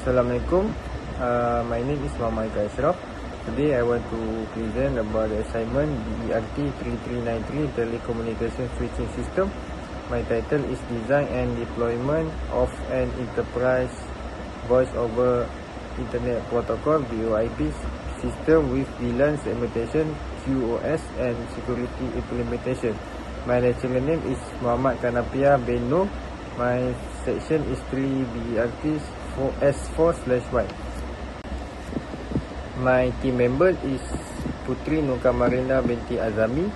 Assalamualaikum. My name is Muhammad Ashraf. Today I want to present about the assignment BERT 3393 Telecommunication Switching System. My title is Design and Deployment of an Enterprise Voice over Internet Protocol VoIP system with VLAN segmentation, QoS and security implementation. My lecturer name is Muhammad Kanapia bin Noor. My section is 3 BERT S4/Y. My team member is Putri Nurkamarina binti Azami.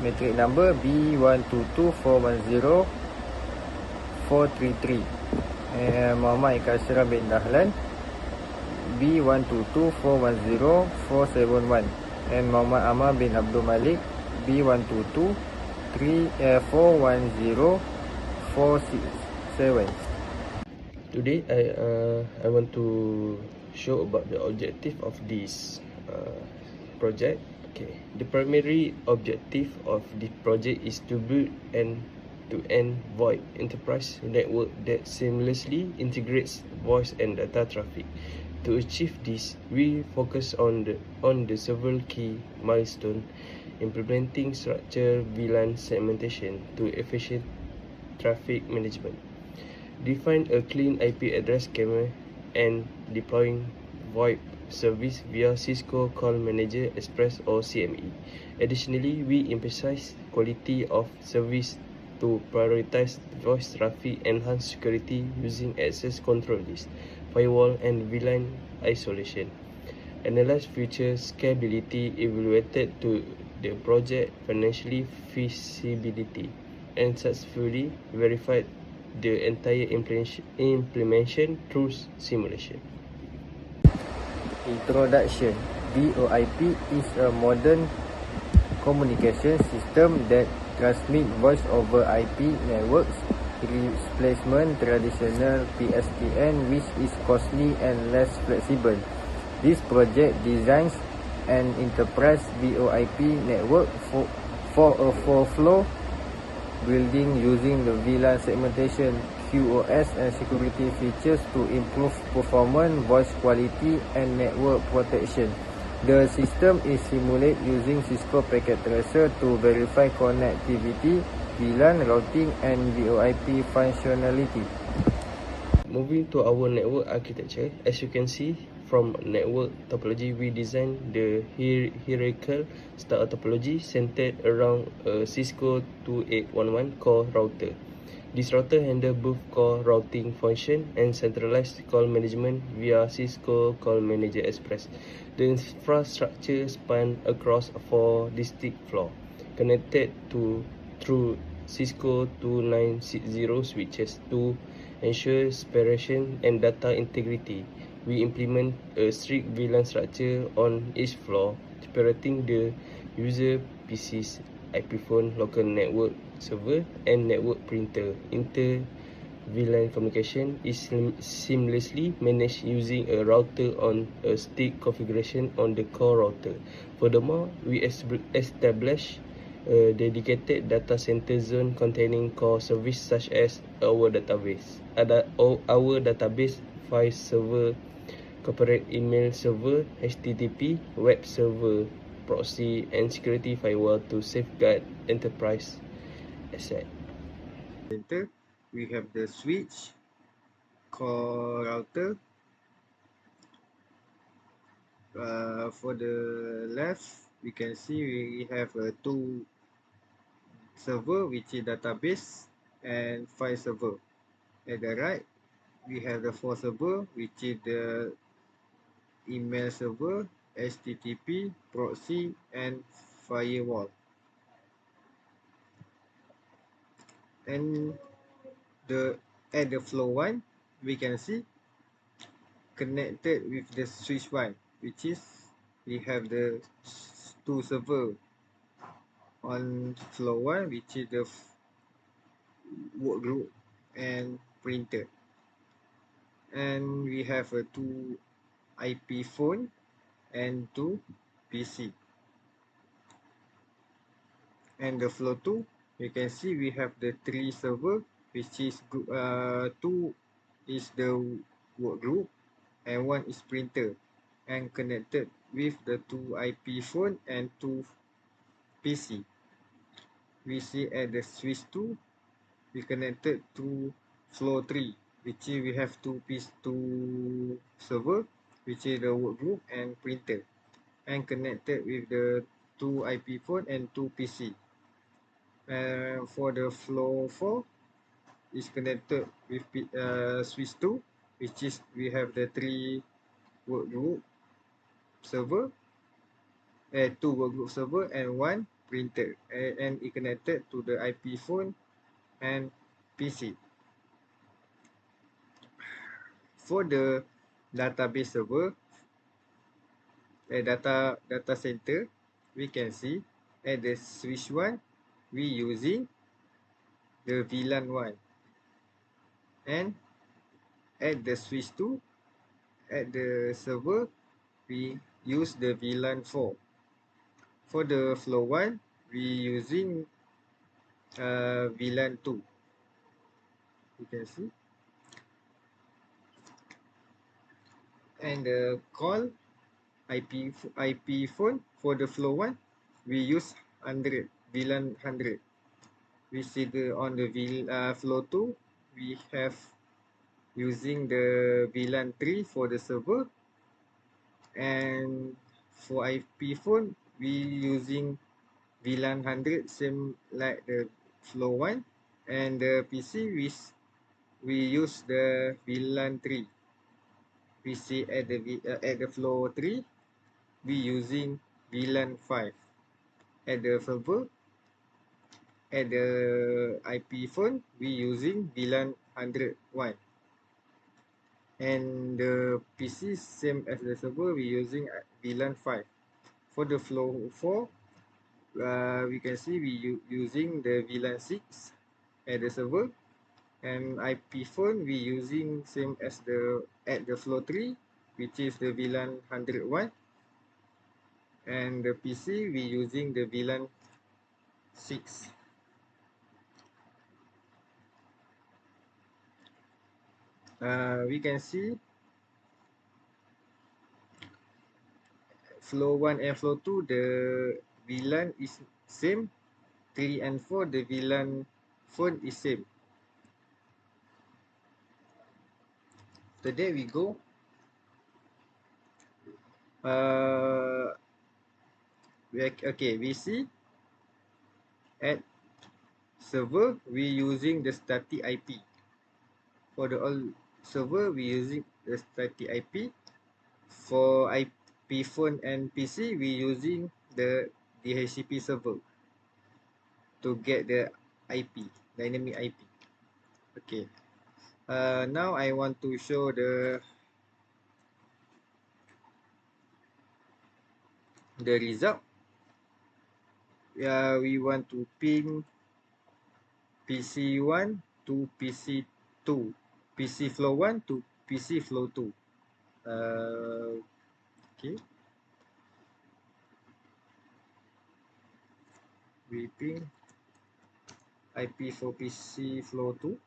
Matric number B122410-433. Muhammad Ikasra bin Dahlan B122410-471. And Muhammad Amar bin Abdul Malik B122-410-467. Today I want to show about the objective of this project. Okay, the primary objective of the project is to build an end-to-end VoIP enterprise network that seamlessly integrates voice and data traffic. To achieve this, we focus on the several key milestones: implementing structured VLAN segmentation to efficient traffic management, define a clean IP address schema, and deploying VoIP service via Cisco Call Manager Express or CME. Additionally, we emphasize quality of service to prioritize voice traffic, enhance security using access control list, firewall, and VLAN isolation. Analyze future scalability, evaluated to the project financially feasibility, and successfully verified the entire implementation through simulation. Introduction. VoIP is a modern communication system that transmits voice over IP networks, replacement traditional PSTN, which is costly and less flexible. This project designs an enterprise VoIP network for a four-floor building using the VLAN segmentation, QoS and security features to improve performance, voice quality and network protection. The system is simulated using Cisco Packet Tracer to verify connectivity, VLAN routing and VoIP functionality. Moving to our network architecture, as you can see from network topology, we designed the hierarchical style topology centered around a Cisco 2811 core router. This router handles both core routing function and centralized call management via Cisco Call Manager Express. The infrastructure spans across 4 distinct floors, connected through Cisco 2960 switches to ensure separation and data integrity. We implement a strict VLAN structure on each floor, separating the user PCs, IP phone, local network server, and network printer. Inter-VLAN communication is seamlessly managed using a router on a stick configuration on the core router. Furthermore, we establish a dedicated data center zone containing core service such as our database, file server, corporate email server, HTTP, web server, proxy, and security firewall to safeguard enterprise asset. Center, we have the switch, core router. For the left, we can see we have two server, which is database and file server. At the right, we have the 4 server, which is the email server, HTTP, proxy, and firewall. And at the flow 1, we can see connected with the switch 1, which is we have the 2 server on flow 1, which is the work group and printer. And we have a 2 IP phone and 2 PC. And the flow 2, you can see we have the 3 server, which is 2 is the work group and one is printer, and connected with the 2 IP phone and 2 PC. We see at the switch 2, we connected to flow 3, which is we have 2 server, which is the workgroup and printer, and connected with the 2 IP phone and 2 PC. For the flow 4, is connected with switch 2, which is we have the 3 workgroup server, 2 workgroup server and 1 printer, and it connected to the IP phone and PC. For the database server, data center, we can see at the switch 1, we using the VLAN 1, and at the switch 2, at the server, we use the VLAN 4. For the flow 1, we using VLAN 2. You can see. And the call IP phone for the flow 1, we use 100, VLAN 100. We see on the flow 2, we have using the VLAN 3 for the server, and for IP phone, we using VLAN 100, same like the flow 1, and the PC we use the VLAN 3. We see at the flow 3, we using VLAN 5. At the server, at the IP phone, we using VLAN 101. And the PC, same as the server, we using VLAN 5. For the flow 4, we can see we using the VLAN 6 at the server, and IP phone we using same as at the flow 3, which is the VLAN 101, and the PC we using the VLAN 6. We can see flow 1 and flow 2, the VLAN is same. 3 and 4, the VLAN phone is same. After that, we go. We see at server, we using the static IP. For the all server, we using the static IP. For IP phone and PC, we using the DHCP server to get the IP, dynamic IP. Okay. Now I want to show the result. We want to ping PC1 to PC2, PC flow 1 to PC flow 2. Okay. We ping IP for PC flow 2.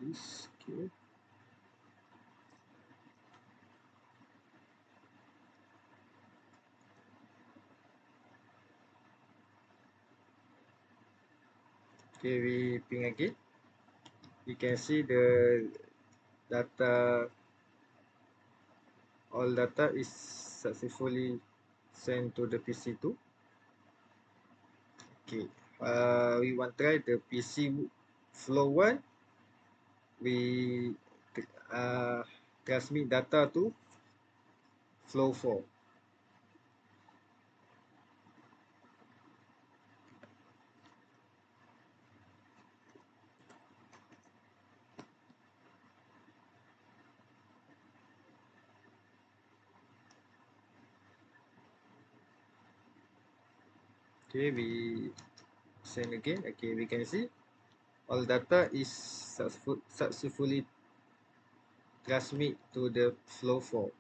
This, okay. Okay, we ping again. You can see the data, all data is successfully sent to the PC2. Okay, we want to try the PC flow 1. We transmit data to flow 4. Okay, we send again. Okay, we can see all data is successfully transmit to the flow 4.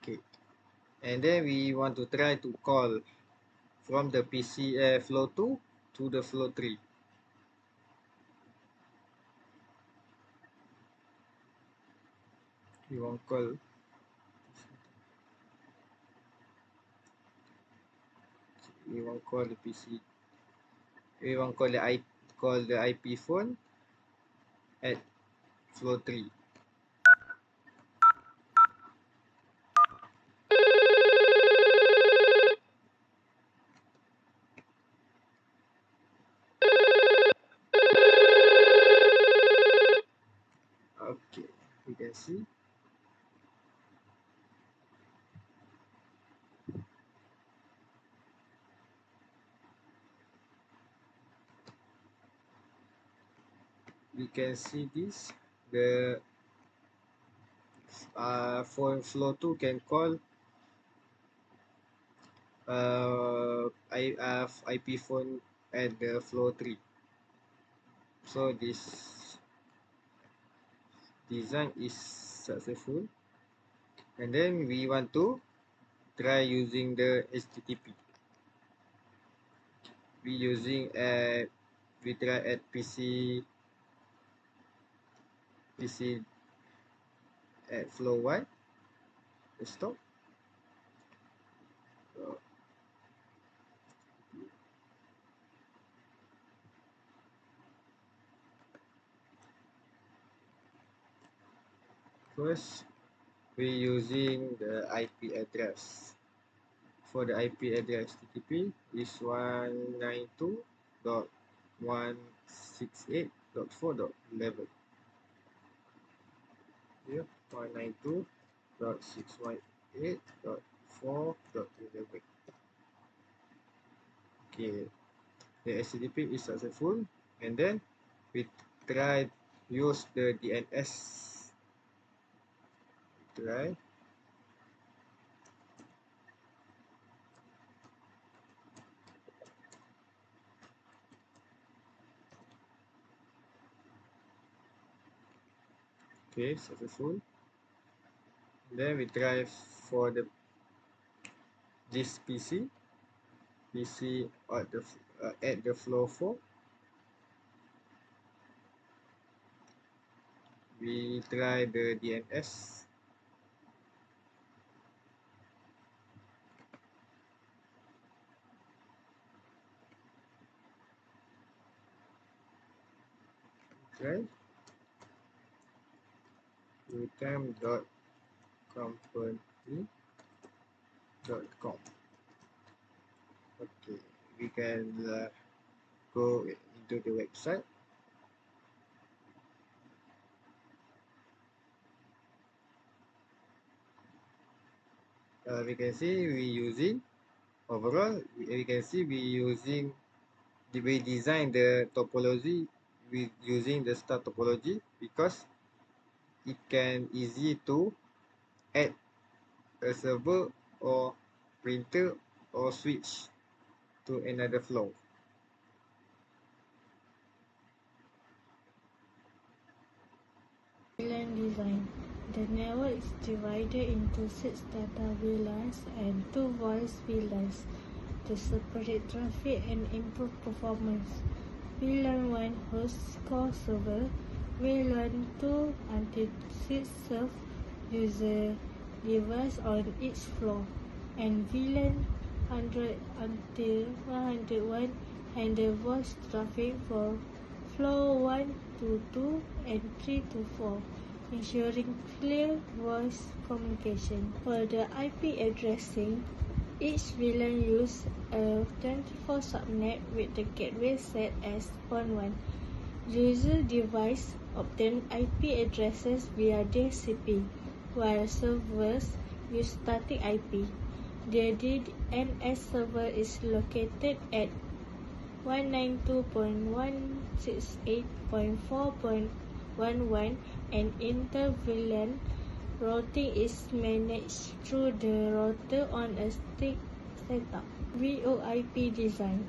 Okay, and then we want to try to call from the PC flow 2 to the flow 3. We want call the PC. We want call the IP phone at flow 3. Okay, you can see. We can see this. The phone flow 2 can call IP phone at the flow 3. So this design is successful, and then we want to try using the HTTP. We try at PC at flow 1. Stop. First, we using the IP address. For the IP address HTTP is 192.168.4.11. Here, 192.618.4.11. Okay, the HTTP is successful, and then we try use the DNS. Try. Okay, successful. Then we try for this PC at the flow 4. We try the DNS. Try utem.company.com. Okay, we can go into the website. We can see we design the topology with using the star topology, because it can easy to add a server or printer or switch to another flow. VLAN design. The network is divided into 6 data VLANs and 2 voice VLANs to separate traffic and improve performance. VLAN 1 hosts core server, VLAN 2 until 6 serve user device on each floor, and VLAN 100 until 101 handle voice traffic for flow 1 to 2 and 3 to 4, ensuring clear voice communication. For the IP addressing, each VLAN uses a 24 subnet with the gateway set as port 1. User device obtain IP addresses via DHCP, while servers use static IP. The DNS server is located at 192.168.4.11 and inter-VLAN routing is managed through the router on a stick setup. VoIP design.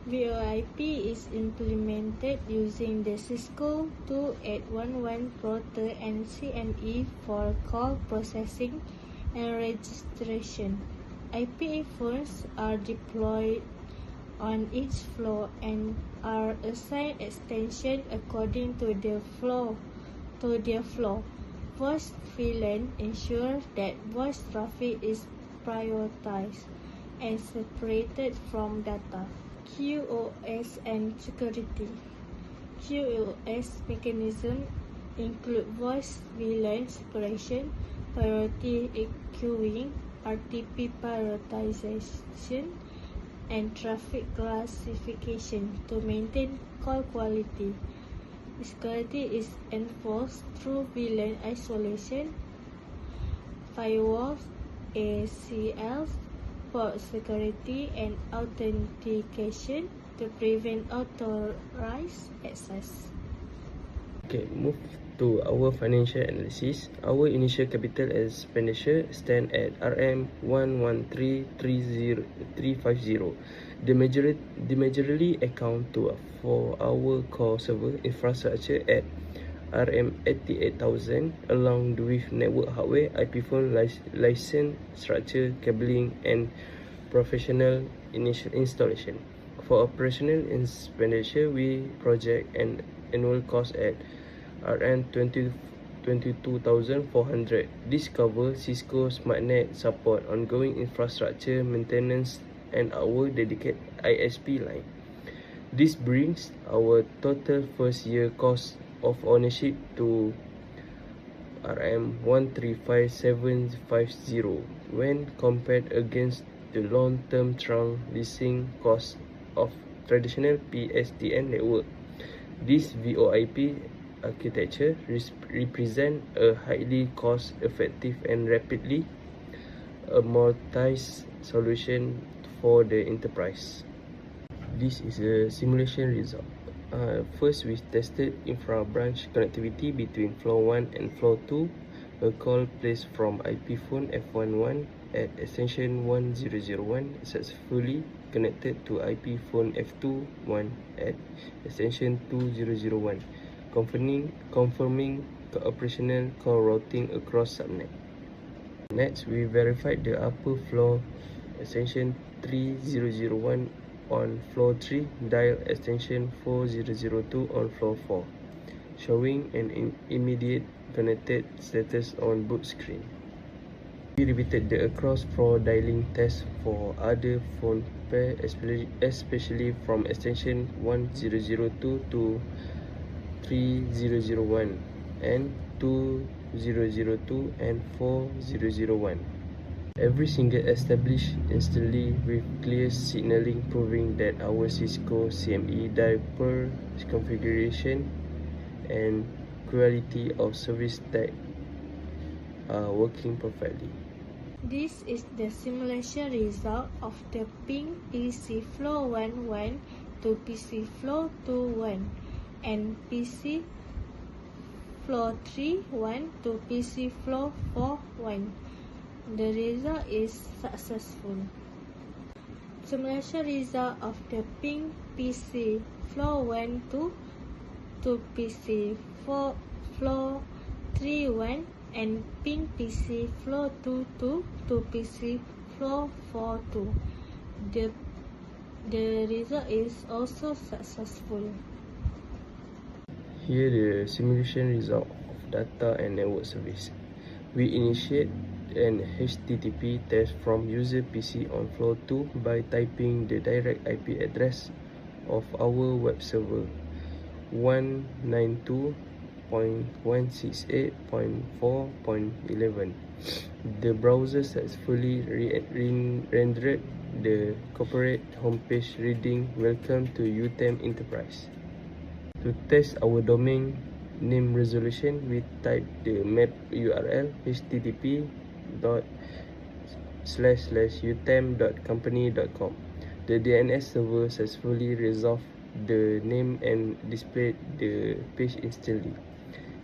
VoIP is implemented using the Cisco 2811 router and CME for call processing and registration. IPA phones are deployed on each floor and are assigned extension according to their floor. Voice VLAN ensures that voice traffic is prioritized and separated from data. QoS and security. QoS mechanism include voice VLAN separation, priority queuing, RTP prioritization, and traffic classification to maintain call quality. Security is enforced through VLAN isolation, firewalls, ACLs, port security, and authentication to prevent unauthorized access. Okay, move to our financial analysis. Our initial capital expenditure stand at RM113,350. The majorly account for our core server infrastructure at RM88,000, along with network hardware, IP phone license, structure, cabling, and professional initial installation. For operational expenditure, we project an annual cost at RM22,400. This covers Cisco SmartNet support, ongoing infrastructure maintenance, and our dedicated ISP line. This brings our total first year cost of ownership to RM135,750 when compared against the long-term trunk leasing cost of traditional PSTN network. This VoIP architecture represents a highly cost-effective and rapidly amortized solution for the enterprise. This is a simulation result. First, we tested infra-branch connectivity between floor 1 and floor 2. A call placed from IP phone F11 at extension 1001 successfully connected to IP phone F21 at extension 2001, confirming operational call routing across subnet. Next, we verified the upper floor extension 3001 on floor 3, dial extension 4002 on floor 4, showing an immediate connected status on boot screen. We repeated the across-floor dialing test for other phone pair, especially from extension 1002 to 3001 and 2002 and 4001. Every single established instantly with clear signaling, proving that our Cisco CME dial per configuration and quality of service tag are working perfectly. This is the simulation result of the ping PC flow 11 to PC flow 21 and PC flow 31 to PC flow 41. The result is successful. Simulation result of the ping PC flow 12 to PC flow 31 and ping PC flow 22 to PC flow 42. The result is also successful. Here the simulation result of data and network service. We initiate an HTTP test from user PC on floor 2 by typing the direct IP address of our web server 192.168.4.11. The browser successfully rendered the corporate homepage reading "Welcome to UTM Enterprise." To test our domain name resolution, we type the map URL http://utem.company.com. The DNS server successfully resolved the name and displayed the page instantly.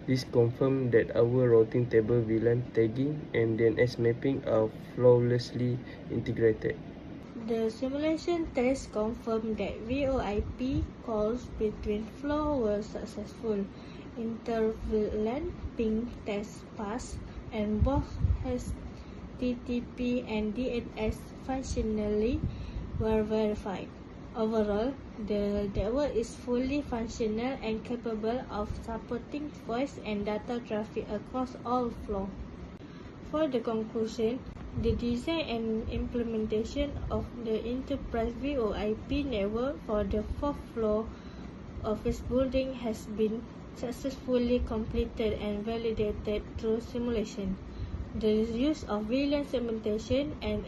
This confirmed that our routing table VLAN tagging and DNS mapping are flawlessly integrated. The simulation test confirmed that VoIP calls between floors were successful. Inter-VLAN ping test passed, and both HTTP and DNS functionally were verified. Overall, the network is fully functional and capable of supporting voice and data traffic across all flows. For the conclusion, the design and implementation of the enterprise VoIP network for the fourth floor office building has been successfully completed and validated through simulation. The use of VLAN segmentation and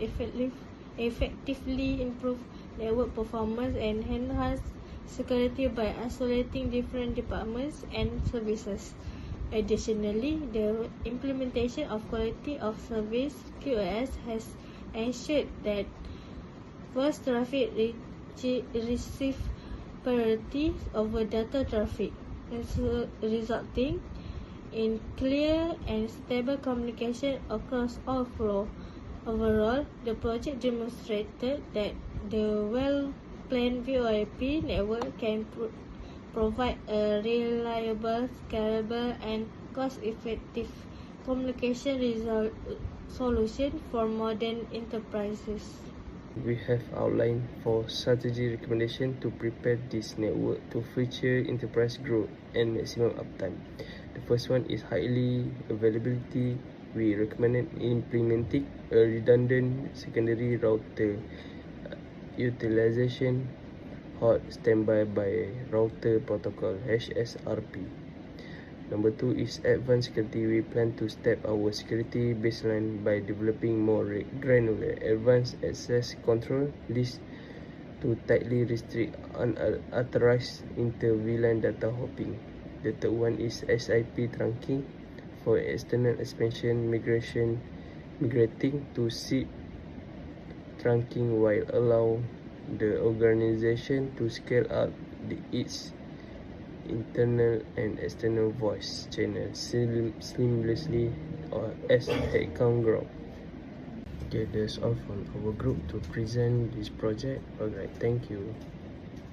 effectively improved network performance and enhanced security by isolating different departments and services. Additionally, the implementation of quality of service (QoS) has ensured that voice traffic receives priority over data traffic, resulting in clear and stable communication across all flows. Overall, the project demonstrated that the well-planned VoIP network can provide a reliable, scalable, and cost-effective communication solution for modern enterprises. We have outlined 4 strategy recommendations to prepare this network to future enterprise growth and maximum uptime. The first one is highly availability. We recommend implementing a redundant secondary router utilization hot standby by router protocol HSRP. Number 2 is advanced security. We plan to step our security baseline by developing more granular advanced access control lists to tightly restrict unauthorized inter-VLAN data hopping. The third one is SIP trunking for external expansion migrating to SIP trunking while allow the organization to scale up its internal and external voice channel seamlessly or as headcount grow. Okay, that's all from our group to present this project. Alright, thank you.